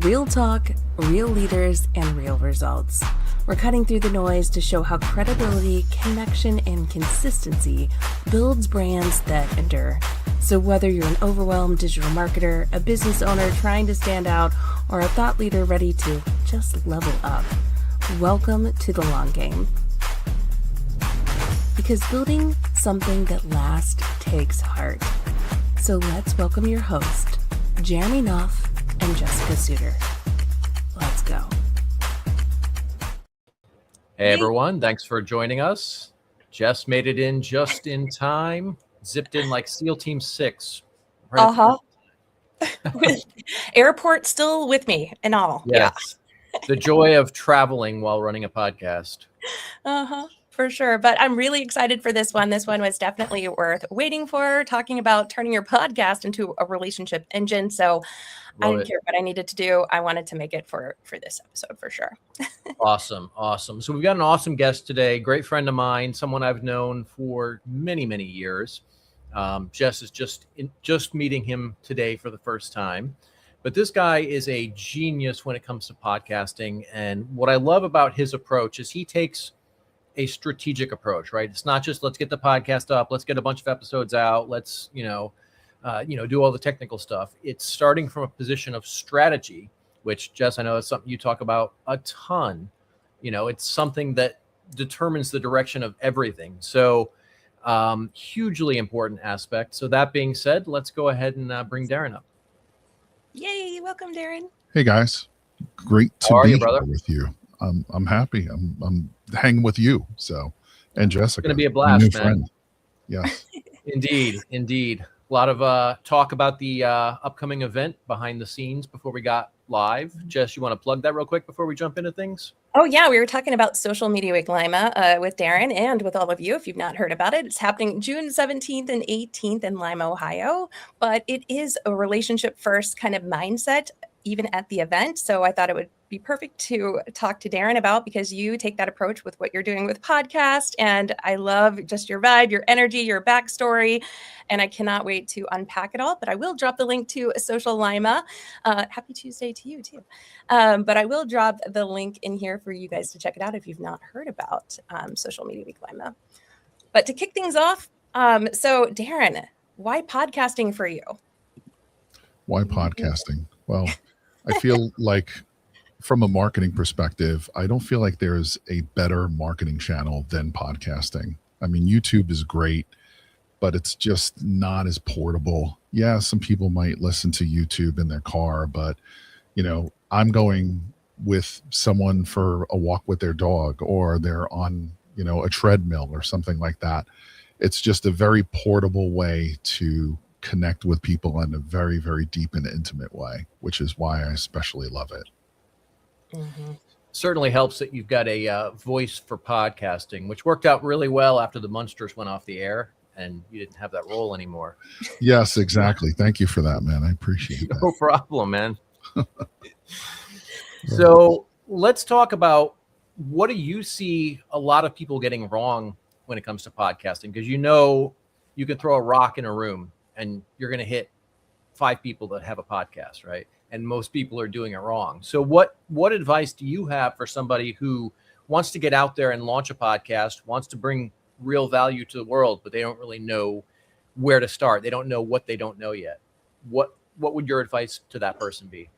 Real talk, real leaders, and real results. We're cutting through the noise to show how credibility, connection, and consistency builds brands that endure. So whether you're an overwhelmed digital marketer, a business owner trying to stand out, or a thought leader ready to just level up, welcome to the long game. Because building something that lasts takes heart. So let's welcome your host, Jeremy Knopf and Jessica Suter. Let's go. Hey everyone, thanks for joining us. Jess made it in just in time, zipped in like SEAL Team 6. With airport still with me and all. Yes. Yeah. The joy of traveling while running a podcast. For sure. But I'm really excited for this one. This one was definitely worth waiting for, talking about turning your podcast into a relationship engine. So I didn't care what I needed to do. I wanted to make it for this episode for sure. Awesome. So we've got an awesome guest today, great friend of mine, someone I've known for many, many years. Jess is just meeting him today for the first time. But this guy is a genius when it comes to podcasting. And what I love about his approach is he takes a strategic approach, right? It's not just let's get the podcast up, let's get a bunch of episodes out, let's do all the technical stuff. It's starting from a position of strategy, which, Jess, I know that's something you talk about a ton. It's something that determines the direction of everything. So hugely important aspect. So that being said, let's go ahead and bring Darrin up. Yay! Welcome, Darrin. Hey guys, great to be here with you. I'm happy. I'm hanging with you. So, and Jessica, it's going to be a blast, man. Friend. Yes, indeed. A lot of talk about the upcoming event behind the scenes before we got live. Jess, you want to plug that real quick before we jump into things? Oh yeah, we were talking about Social Media Week Lima with Darrin and with all of you. If you've not heard about it, it's happening June 17th and 18th in Lima, Ohio. But it is a relationship first kind of mindset, even at the event. So I thought it would be perfect to talk to Darrin about, because you take that approach with what you're doing with podcast. And I love just your vibe, your energy, your backstory. And I cannot wait to unpack it all. But I will drop the link to Social Lima. Happy Tuesday to you too. But I will drop the link in here for you guys to check it out if you've not heard about Social Media Week Lima. But to kick things off, so Darrin, why podcasting for you? Why podcasting? Well, I feel like from a marketing perspective, I don't feel like there's a better marketing channel than podcasting. I mean, YouTube is great, but it's just not as portable. Yeah, some people might listen to YouTube in their car, but I'm going with someone for a walk with their dog, or they're on, a treadmill or something like that. It's just a very portable way to connect with people in a very, very deep and intimate way, which is why I especially love it. Mm-hmm. Certainly helps that you've got a voice for podcasting, which worked out really well after the Munsters went off the air and you didn't have that role anymore. Yes, exactly. Thank you for that, man. I appreciate that. No problem, man. So let's talk about, what do you see a lot of people getting wrong when it comes to podcasting? Because you can throw a rock in a room and you're going to hit 5 people that have a podcast, right? And most people are doing it wrong. So what advice do you have for somebody who wants to get out there and launch a podcast, wants to bring real value to the world, but they don't really know where to start? They don't know what they don't know yet. What would your advice to that person be?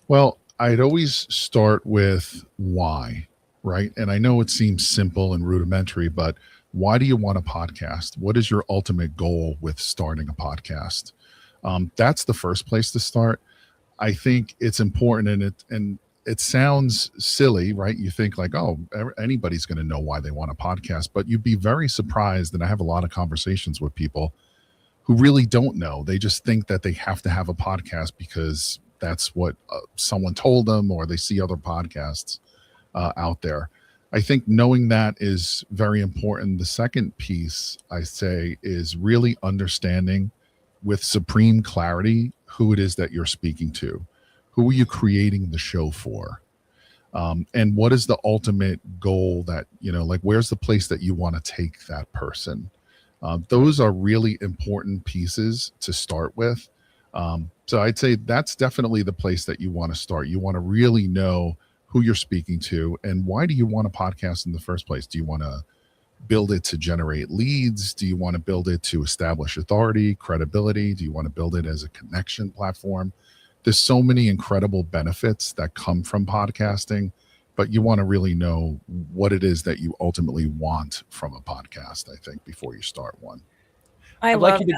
Well, I'd always start with why, right? And I know it seems simple and rudimentary, but why do you want a podcast? What is your ultimate goal with starting a podcast? That's the first place to start. I think it's important, and it sounds silly, right? You think like, oh, anybody's going to know why they want a podcast, but you'd be very surprised. And I have a lot of conversations with people who really don't know. They just think that they have to have a podcast because that's what someone told them, or they see other podcasts out there. I think knowing that is very important. The second piece I say is really understanding with supreme clarity who it is that you're speaking to. Who are you creating the show for? And what is the ultimate goal that, like where's the place that you want to take that person? Those are really important pieces to start with. So I'd say that's definitely the place that you want to start. You want to really know who you're speaking to and why do you want a podcast in the first place? Do you want to build it to generate leads? Do you want to build it to establish authority, credibility? Do you want to build it as a connection platform? There's so many incredible benefits that come from podcasting, but you want to really know what it is that you ultimately want from a podcast, I think, before you start one. I I'd love like you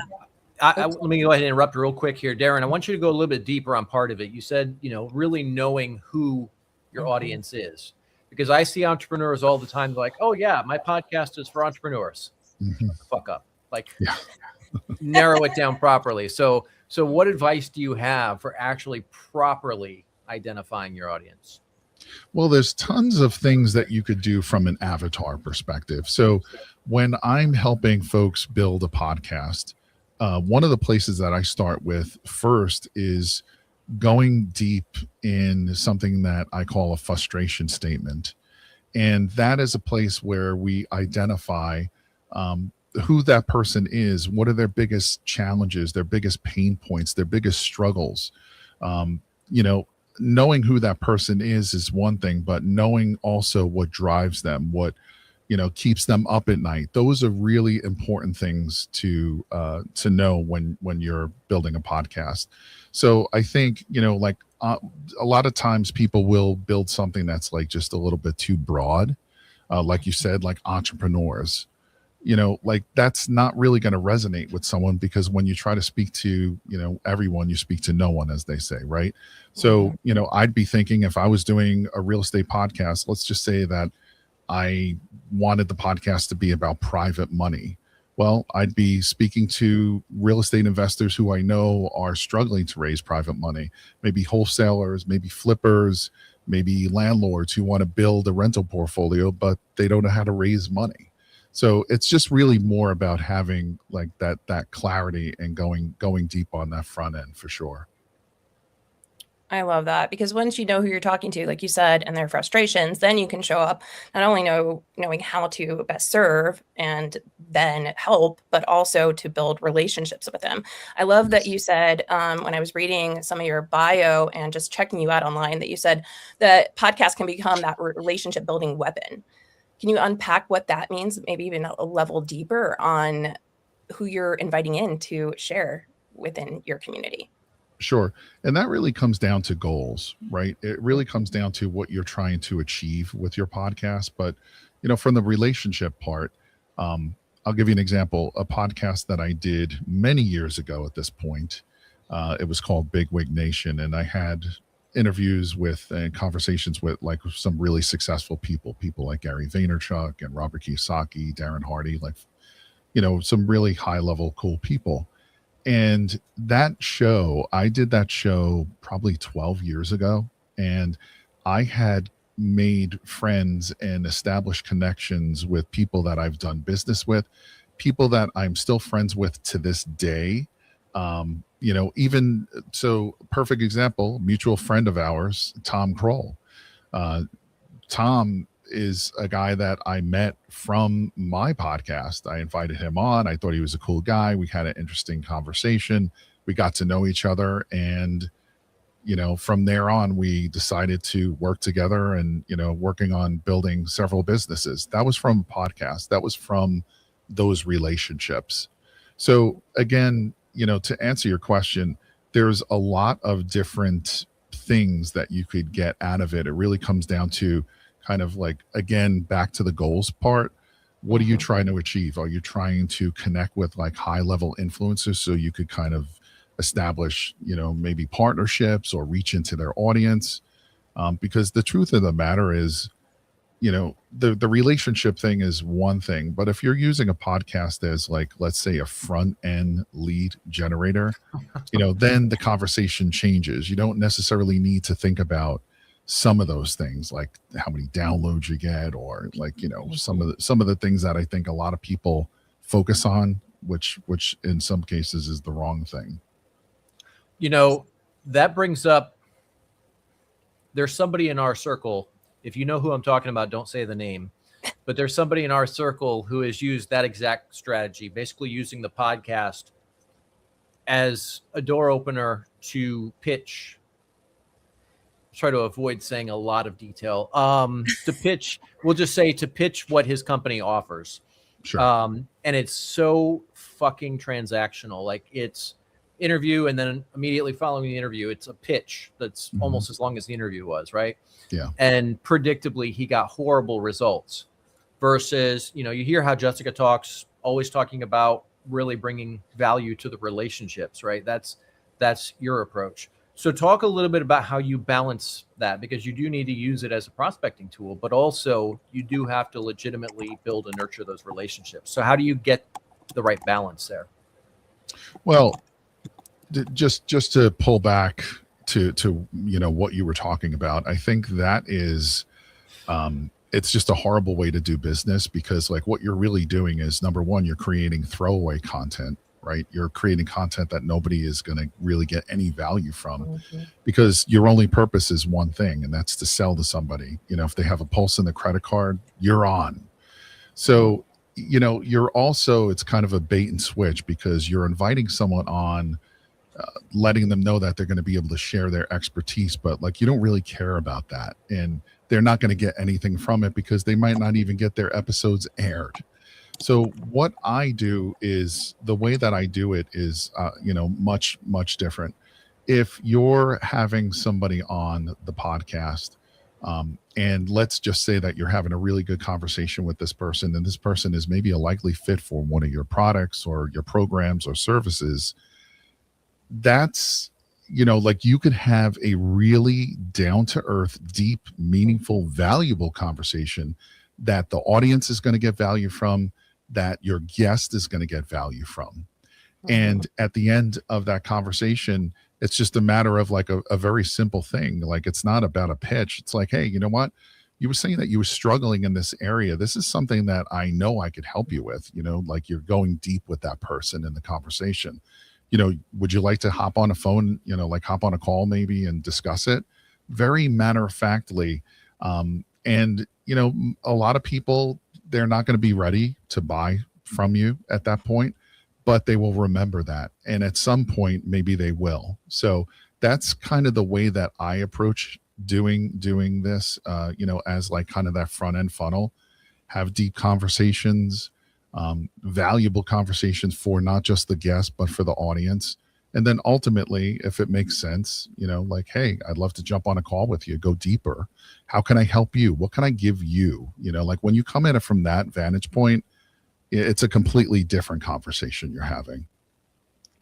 that. to, let me go ahead and interrupt real quick here. Darrin, I want you to go a little bit deeper on part of it. You said, really knowing who your audience is. Because I see entrepreneurs all the time like, oh, yeah, my podcast is for entrepreneurs. Mhm. Shut the fuck up. Like, Yeah. narrow it down properly. So what advice do you have for actually properly identifying your audience? Well, there's tons of things that you could do from an avatar perspective. So when I'm helping folks build a podcast, one of the places that I start with first is going deep in something that I call a frustration statement. And that is a place where we identify who that person is, what are their biggest challenges, their biggest pain points, their biggest struggles. Um, Knowing who that person is one thing, but knowing also what drives them, what keeps them up at night. Those are really important things to know when you're building a podcast. So I think a lot of times people will build something that's like just a little bit too broad, like you said, like entrepreneurs. Like that's not really going to resonate with someone, because when you try to speak to everyone, you speak to no one, as they say, right? So I'd be thinking, if I was doing a real estate podcast, let's just say that I wanted the podcast to be about private money. Well, I'd be speaking to real estate investors who I know are struggling to raise private money, maybe wholesalers, maybe flippers, maybe landlords who want to build a rental portfolio, but they don't know how to raise money. So it's just really more about having like that clarity and going deep on that front end for sure. I love that, because once you know who you're talking to, like you said, and their frustrations, then you can show up not only knowing how to best serve and then help, but also to build relationships with them. I love that you said, when I was reading some of your bio and just checking you out online, that you said that podcast can become that relationship building weapon. Can you unpack what that means, maybe even a level deeper on who you're inviting in to share within your community? Sure. And that really comes down to goals, right? It really comes down to what you're trying to achieve with your podcast. But, from the relationship part, I'll give you an example. A podcast that I did many years ago at this point, it was called Big Wig Nation. And I had interviews with and conversations with like some really successful people like Gary Vaynerchuk and Robert Kiyosaki, Darren Hardy, like, some really high level, cool people. And I did that show probably 12 years ago. And I had made friends and established connections with people that I've done business with, people that I'm still friends with to this day. Even so, perfect example, mutual friend of ours, Tom Kroll. Tom is a guy that I met from my podcast. I invited him on. I thought he was a cool guy. We had an interesting conversation. We got to know each other. And, from there on, we decided to work together and, working on building several businesses. That was from a podcast. That was from those relationships. So again, to answer your question, there's a lot of different things that you could get out of it. It really comes down to kind of like, again, back to the goals part. What are you trying to achieve? Are you trying to connect with like high level influencers so you could kind of establish, maybe partnerships or reach into their audience? Because the truth of the matter is, the relationship thing is one thing, but if you're using a podcast as like, let's say, a front end lead generator, then the conversation changes. You don't necessarily need to think about some of those things, like how many downloads you get, or like, some of the things that I think a lot of people focus on, which in some cases is the wrong thing. That brings up, there's somebody in our circle. If you know who I'm talking about, don't say the name, but there's somebody in our circle who has used that exact strategy, basically using the podcast as a door opener to pitch. Try to avoid saying a lot of detail. To pitch, we'll just say to pitch what his company offers. Sure. And it's so fucking transactional. Like it's interview, and then immediately following the interview, it's a pitch that's almost as long as the interview was, right? Yeah. And predictably, he got horrible results. Versus, you hear how Jessica talks, always talking about really bringing value to the relationships, right? That's your approach. So talk a little bit about how you balance that, because you do need to use it as a prospecting tool, but also you do have to legitimately build and nurture those relationships. So how do you get the right balance there? Well, just to pull back to what you were talking about, I think that is it's just a horrible way to do business, because like what you're really doing is, number one, you're creating throwaway content, right? You're creating content that nobody is going to really get any value from, because your only purpose is one thing, and that's to sell to somebody. If they have a pulse in the credit card, you're on. So, you're also, it's kind of a bait and switch, because you're inviting someone on, letting them know that they're going to be able to share their expertise, but like you don't really care about that, and they're not going to get anything from it, because they might not even get their episodes aired. So what I do is, the way that I do it is, much, much different. If you're having somebody on the podcast, and let's just say that you're having a really good conversation with this person, and this person is maybe a likely fit for one of your products or your programs or services, that's, like you could have a really down-to-earth, deep, meaningful, valuable conversation that the audience is going to get value from, that your guest is going to get value from. And at the end of that conversation, it's just a matter of like a very simple thing. Like, it's not about a pitch. It's like, hey, you know what? You were saying that you were struggling in this area. This is something that I know I could help you with, like you're going deep with that person in the conversation. Would you like to hop on a phone, like hop on a call maybe and discuss it? Very matter-of-factly. And, a lot of people, they're not going to be ready to buy from you at that point, but they will remember that. And at some point, maybe they will. So that's kind of the way that I approach doing this, as like kind of that front end funnel. Have deep conversations, valuable conversations for not just the guest, but for the audience. And then ultimately, if it makes sense, like, hey, I'd love to jump on a call with you, go deeper. How can I help you? What can I give you? Like when you come at it from that vantage point, it's a completely different conversation you're having.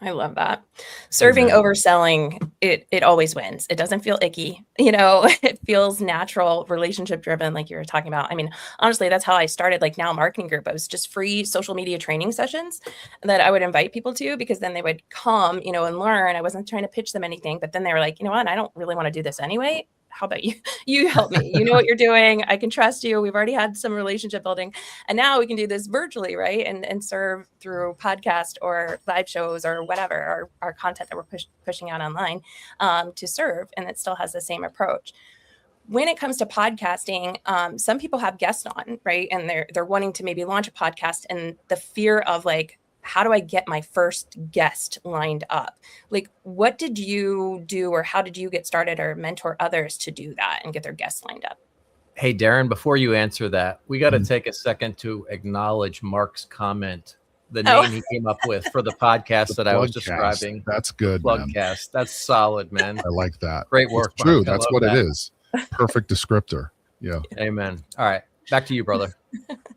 I love that. Serving overselling, it always wins. It doesn't feel icky. It feels natural, relationship driven, like you were talking about. I mean, honestly, that's how I started like Now Marketing Group. It was just free social media training sessions that I would invite people to, because then they would come, and learn. I wasn't trying to pitch them anything, but then they were like, you know what? I don't really want to do this anyway. How about you? You help me. You know what you're doing. I can trust you. We've already had some relationship building, and now we can do this virtually, right? And serve through podcast or live shows or whatever, our content that we're pushing out online to serve, and it still has the same approach. When it comes to podcasting, some people have guests on, right? And they're wanting to maybe launch a podcast, and the fear of like, how do I get my first guest lined up? Like, what did you do, or how did you get started or mentor others to do that and get their guests lined up? Hey, Darrin, before you answer that, we got to take a second to acknowledge Mark's comment, the name he came up with for the podcast that I was describing. That's good, Plugcast. That's solid, man. I like that. Great work. It's true. That's what it is. Perfect descriptor. Yeah. Amen. All right. Back to you, brother.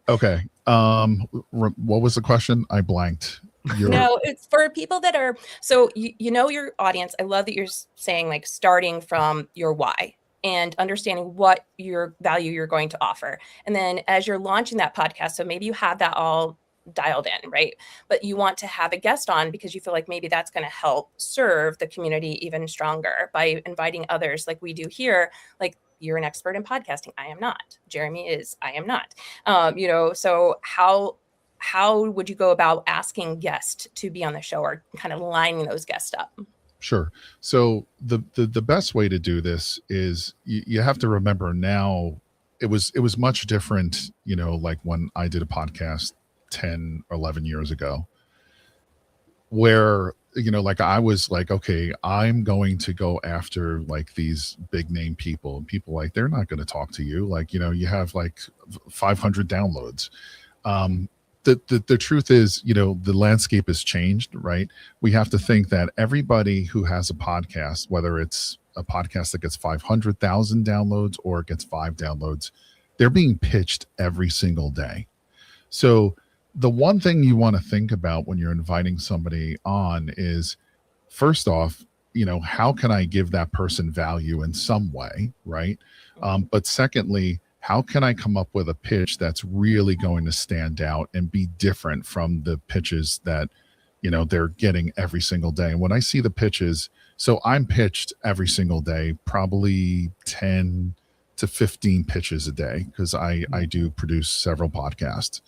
Okay. What was the question? I blanked. No, it's for people that are, so your audience. I love that you're saying like starting from your why and understanding what your value you're going to offer. And then as you're launching that podcast, so maybe you have that all dialed in, right? But you want to have a guest on because you feel like maybe that's going to help serve the community even stronger by inviting others like we do here. Like, you're an expert in podcasting. I am not. Jeremy is. I am not. So how would you go about asking guests to be on the show, or kind of lining those guests up? Sure. So the best way to do this is you have to remember now it was much different, like when I did a podcast 10 or 11 years ago. where, like I was like, okay, I'm going to go after like these big name people, and people like, they're not going to talk to you. Like, you have like 500 downloads. um the truth is, the landscape has changed, right? We have to think that everybody who has a podcast, whether it's a podcast that gets 500,000 downloads or it gets 5 downloads, they're being pitched every single day. So the one thing you want to think about when you're inviting somebody on is, first off, how can I give that person value in some way, right? But secondly, how can I come up with a pitch that's really going to stand out and be different from the pitches that, they're getting every single day? And when I see the pitches, so I'm pitched every single day, probably 10 to 15 pitches a day, because I do produce several podcasts.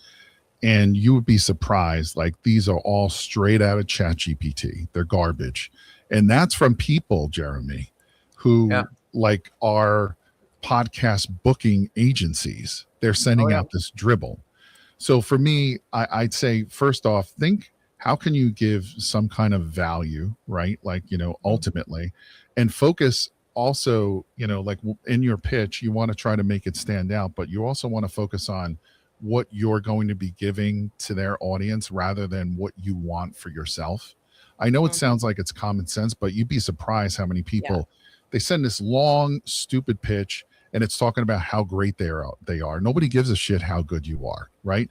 And you would be surprised, like, these are all straight out of ChatGPT. They're garbage. And that's from people, Jeremy, who like are podcast booking agencies. They're sending out this dribble. So for me, I'd say, first off, think, how can you give some kind of value, right? Like, ultimately, and focus also, like in your pitch, you want to try to make it stand out, but you also want to focus on what you're going to be giving to their audience rather than what you want for yourself. I know it sounds like it's common sense, but you'd be surprised how many people, they send this long, stupid pitch, and it's talking about how great they are. Nobody gives a shit how good you are, right?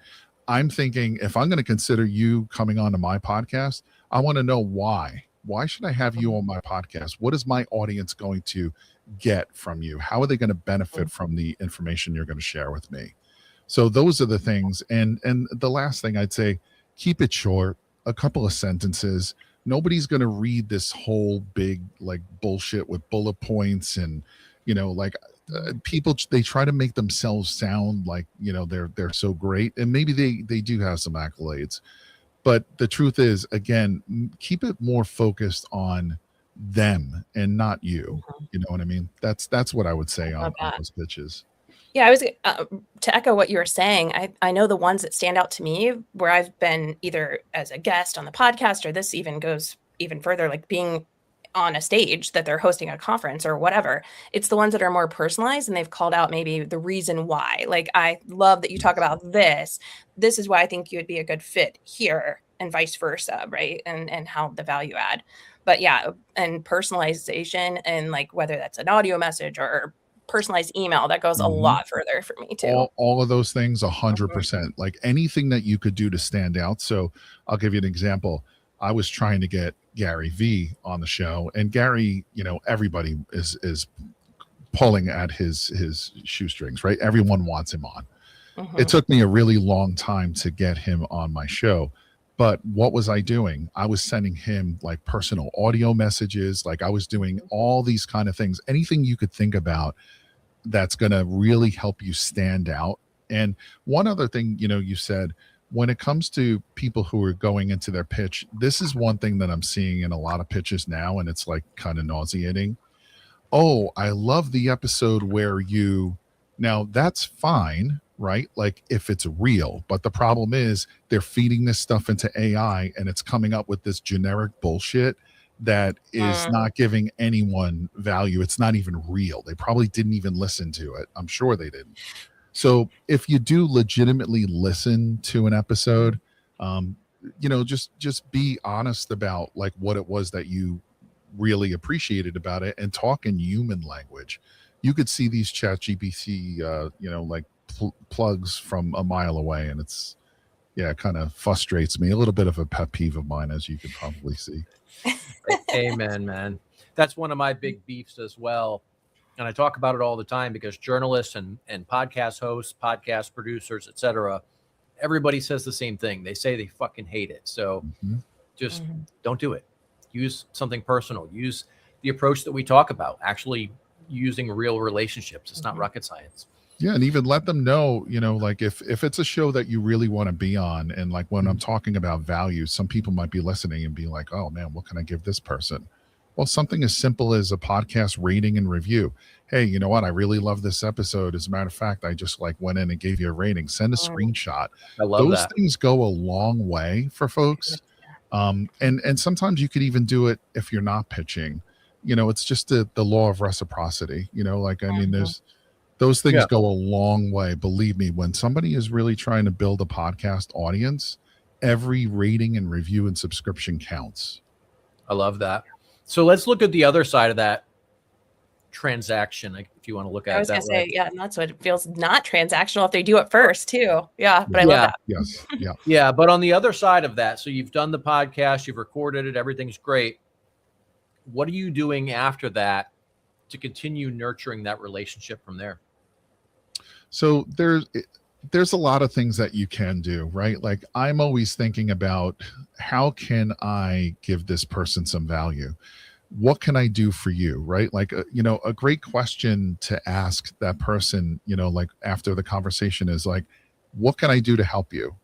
I'm thinking, if I'm going to consider you coming onto my podcast, I want to know why. Why should I have you on my podcast? What is my audience going to get from you? How are they going to benefit from the information you're going to share with me? So those are the things. And the last thing I'd say, keep it short, a couple of sentences. Nobody's going to read this whole big like bullshit with bullet points and, people, they try to make themselves sound like, they're so great. And maybe they do have some accolades. But the truth is, again, keep it more focused on them and not you. You know what I mean? That's what I would say on those pitches. Yeah, I was to echo what you were saying. I know the ones that stand out to me where I've been either as a guest on the podcast, or this even goes even further, like being on a stage that they're hosting a conference or whatever. It's the ones that are more personalized, and they've called out maybe the reason why. Like, I love that you talk about this. This is why I think you would be a good fit here, and vice versa, right? And how the value add. But yeah, and personalization, and like whether that's an audio message or personalized email, that goes a lot further for me too. All of those things, 100%. Like anything that you could do to stand out. So I'll give you an example. I was trying to get Gary V on the show, and Gary, everybody is pulling at his shoestrings, right? Everyone wants him on. It took me a really long time to get him on my show. But what was I doing? I was sending him like personal audio messages. Like, I was doing all these kind of things, anything you could think about that's going to really help you stand out. And one other thing, you said, when it comes to people who are going into their pitch, this is one thing that I'm seeing in a lot of pitches now, and it's like kind of nauseating. Oh, I love the episode where now that's fine, right? Like, if it's real, but the problem is they're feeding this stuff into AI, and it's coming up with this generic bullshit that is not giving anyone value. It's not even real. They probably didn't even listen to it. I'm sure they didn't. So if you do legitimately listen to an episode, just be honest about like what it was that you really appreciated about it, and talk in human language. You could see these ChatGPT, like plugs from a mile away, and it's, it kind of frustrates me. A little bit of a pet peeve of mine, as you can probably see. Amen, man. That's one of my big beefs as well. And I talk about it all the time, because journalists and podcast hosts, podcast producers, etc., everybody says the same thing. They say they fucking hate it. So just don't do it. Use something personal. Use the approach that we talk about, actually using real relationships. It's not rocket science. Yeah, and even let them know, like if it's a show that you really want to be on, and like when I'm talking about value, some people might be listening and be like, oh man, what can I give this person? Well, something as simple as a podcast rating and review. Hey, you know what? I really love this episode. As a matter of fact, I just like went in and gave you a rating. Send a screenshot. I love those that. Things go a long way for folks. And sometimes you could even do it if you're not pitching. It's just the law of reciprocity. Like, I mean, Mhm. those things Yeah. go a long way. Believe me, when somebody is really trying to build a podcast audience, every rating and review and subscription counts. I love that. So let's look at the other side of that transaction, if you want to look I at it was gonna that way. say, yeah, and that's what it feels not transactional if they do it first too. Yeah, but I love Yeah. that. Yes. Yeah. Yeah. But on the other side of that, so you've done the podcast, you've recorded it, everything's great. What are you doing after that to continue nurturing that relationship from there? So there's a lot of things that you can do, right? Like, I'm always thinking about, how can I give this person some value? What can I do for you? Right? Like, a great question to ask that person, like after the conversation is like, what can I do to help you?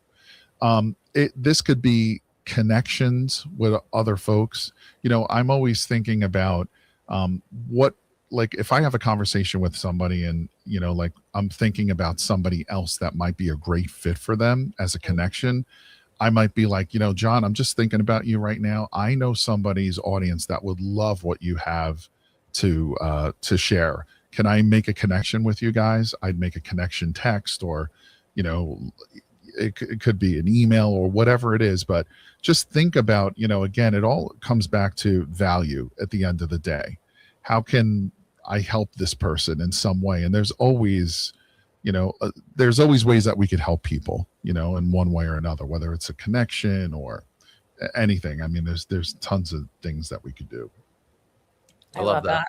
This could be connections with other folks. I'm always thinking about, what, like, if I have a conversation with somebody and, like, I'm thinking about somebody else that might be a great fit for them as a connection, I might be like, John, I'm just thinking about you right now. I know somebody's audience that would love what you have to share. Can I make a connection with you guys? I'd make a connection text, or, it could be an email or whatever it is. But just think about, again, it all comes back to value at the end of the day. How can I help this person in some way? And there's always ways that we could help people, in one way or another, whether it's a connection or anything. I mean, there's tons of things that we could do. I love that.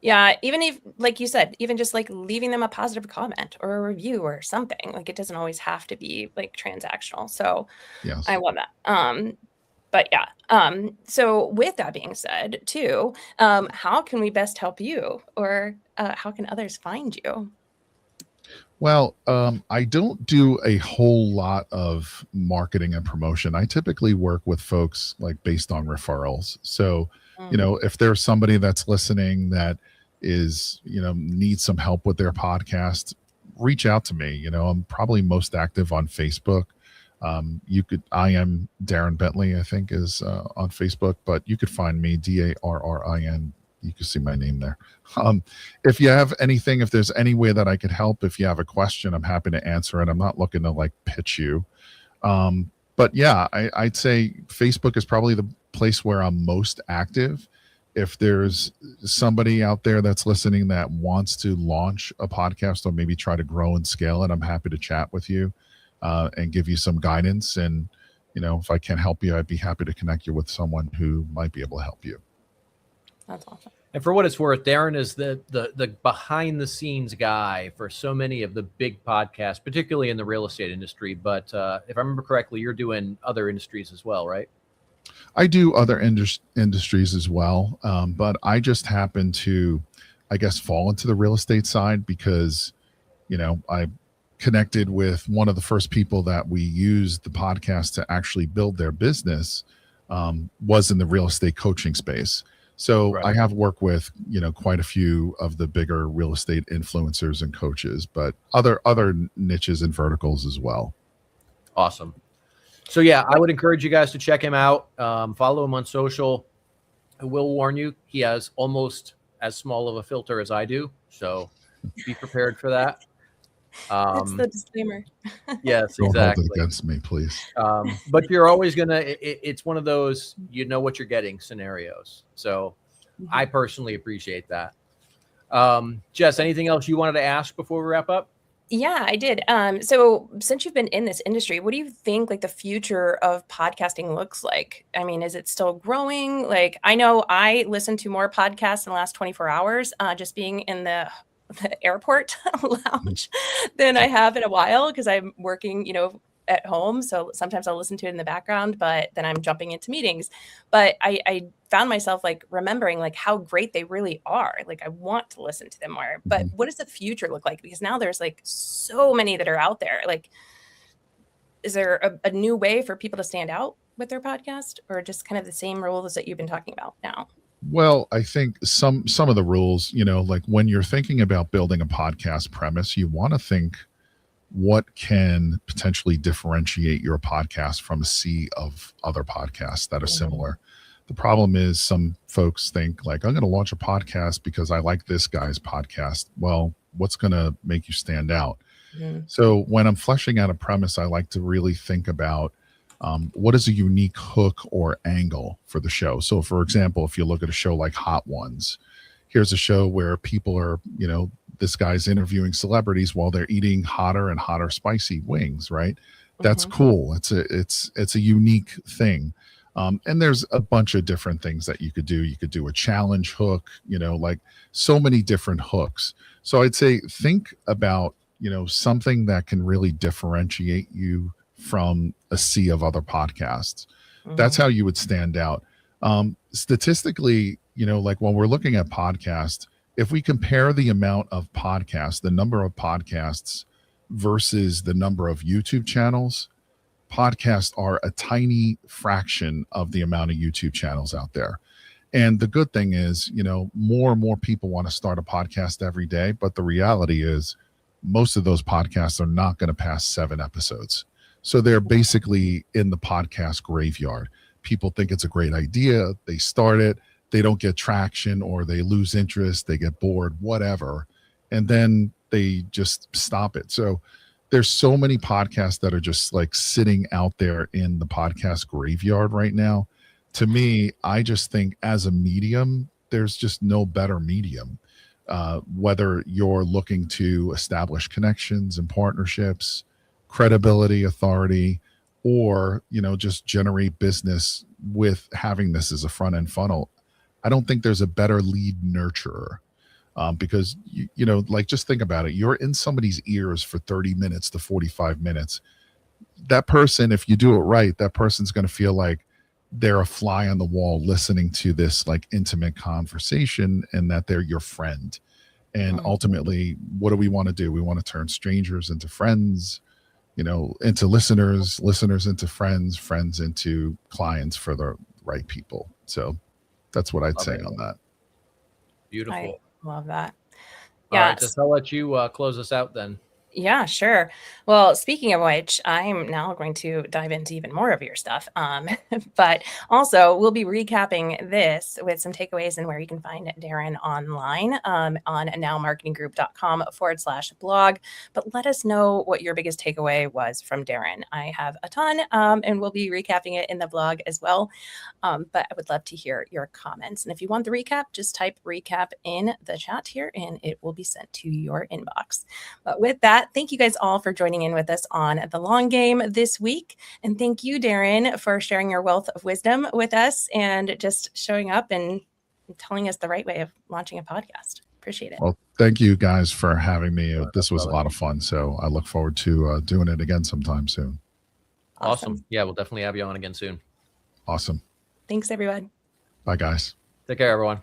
Yeah, even if, like you said, even just like leaving them a positive comment or a review or something, like it doesn't always have to be like transactional. So Yes. I love that. But yeah, so with that being said too, how can we best help you, or how can others find you? Well, I don't do a whole lot of marketing and promotion. I typically work with folks like based on referrals. So, if there's somebody that's listening that is, needs some help with their podcast, reach out to me. I'm probably most active on Facebook. I am Darrin Bentley, I think, is on Facebook, but you could find me Darrin. You can see my name there. If you have anything, if there's any way that I could help, if you have a question, I'm happy to answer it. I'm not looking to like pitch you. But yeah, I'd say Facebook is probably the place where I'm most active. If there's somebody out there that's listening that wants to launch a podcast or maybe try to grow and scale it, I'm happy to chat with you and give you some guidance. And, if I can help you, I'd be happy to connect you with someone who might be able to help you. That's awesome. And for what it's worth, Darrin is the behind the scenes guy for so many of the big podcasts, particularly in the real estate industry. But if I remember correctly, you're doing other industries as well, right? I do other industries as well. But I just happen to, I guess, fall into the real estate side because, I connected with one of the first people that we used the podcast to actually build their business, was in the real estate coaching space. So Right. I have worked with, quite a few of the bigger real estate influencers and coaches, but other niches and verticals as well. Awesome. So yeah, I would encourage you guys to check him out. Follow him on social. I will warn you, he has almost as small of a filter as I do. So be prepared for that. That's the disclaimer. Yes, Don't exactly. hold it against me, please. But you're always it's one of those, what you're getting scenarios. So I personally appreciate that. Jess, anything else you wanted to ask before we wrap up? Yeah, I did. So since you've been in this industry, what do you think like the future of podcasting looks like? I mean, is it still growing? Like, I know I listened to more podcasts in the last 24 hours, just being in the airport lounge than I have in a while because I'm working, at home. So sometimes I'll listen to it in the background, but then I'm jumping into meetings. But I found myself like remembering like how great they really are. Like I want to listen to them more. But what does the future look like? Because now there's like so many that are out there. Like, is there a new way for people to stand out with their podcast, or just kind of the same rules that you've been talking about now? Well, I think some of the rules, like when you're thinking about building a podcast premise, you want to think what can potentially differentiate your podcast from a sea of other podcasts that are similar. The problem is some folks think like, I'm going to launch a podcast because I like this guy's podcast. Well, what's going to make you stand out? So when I'm fleshing out a premise, I like to really think about what is a unique hook or angle for the show. So for example, if you look at a show like Hot Ones, here's a show where people are, this guy's interviewing celebrities while they're eating hotter and hotter spicy wings, right? That's cool. It's a unique thing. And there's a bunch of different things that you could do. You could do a challenge hook, like so many different hooks. So I'd say think about, something that can really differentiate you from a sea of other podcasts. That's how you would stand out. Statistically, like when we're looking at podcasts, if we compare the amount of podcasts, the number of podcasts versus the number of YouTube channels, podcasts are a tiny fraction of the amount of YouTube channels out there. And the good thing is, more and more people want to start a podcast every day. But the reality is most of those podcasts are not going to pass 7 episodes. So they're basically in the podcast graveyard. People think it's a great idea. They start it. They don't get traction or they lose interest. They get bored, whatever. And then they just stop it. So there's so many podcasts that are just like sitting out there in the podcast graveyard right now. To me, I just think as a medium, there's just no better medium. Whether you're looking to establish connections and partnerships, credibility, authority, or, just generate business with having this as a front end funnel. I don't think there's a better lead nurturer. Because, like just think about it. You're in somebody's ears for 30 minutes to 45 minutes. That person, if you do it right, that person's going to feel like they're a fly on the wall listening to this like intimate conversation and that they're your friend. And ultimately, what do we want to do? We want to turn strangers into friends, into listeners, listeners into friends, friends into clients for the right people. So that's what I'd say on that. Beautiful. I love that. All right, Jess, I'll let you close us out then. Yeah, sure. Well, speaking of which, I'm now going to dive into even more of your stuff. But also, we'll be recapping this with some takeaways and where you can find Darrin online on nowmarketinggroup.com/blog. But let us know what your biggest takeaway was from Darrin. I have a ton, and we'll be recapping it in the blog as well. But I would love to hear your comments. And if you want the recap, just type recap in the chat here, and it will be sent to your inbox. But with that, thank you guys all for joining in with us on The Long Game this week. And thank you, Darrin, for sharing your wealth of wisdom with us and just showing up and telling us the right way of launching a podcast. Appreciate it. Well, thank you guys for having me. This was a lot of fun. So I look forward to doing it again sometime soon. Awesome. Yeah, we'll definitely have you on again soon. Awesome. Thanks, everyone. Bye, guys. Take care, everyone.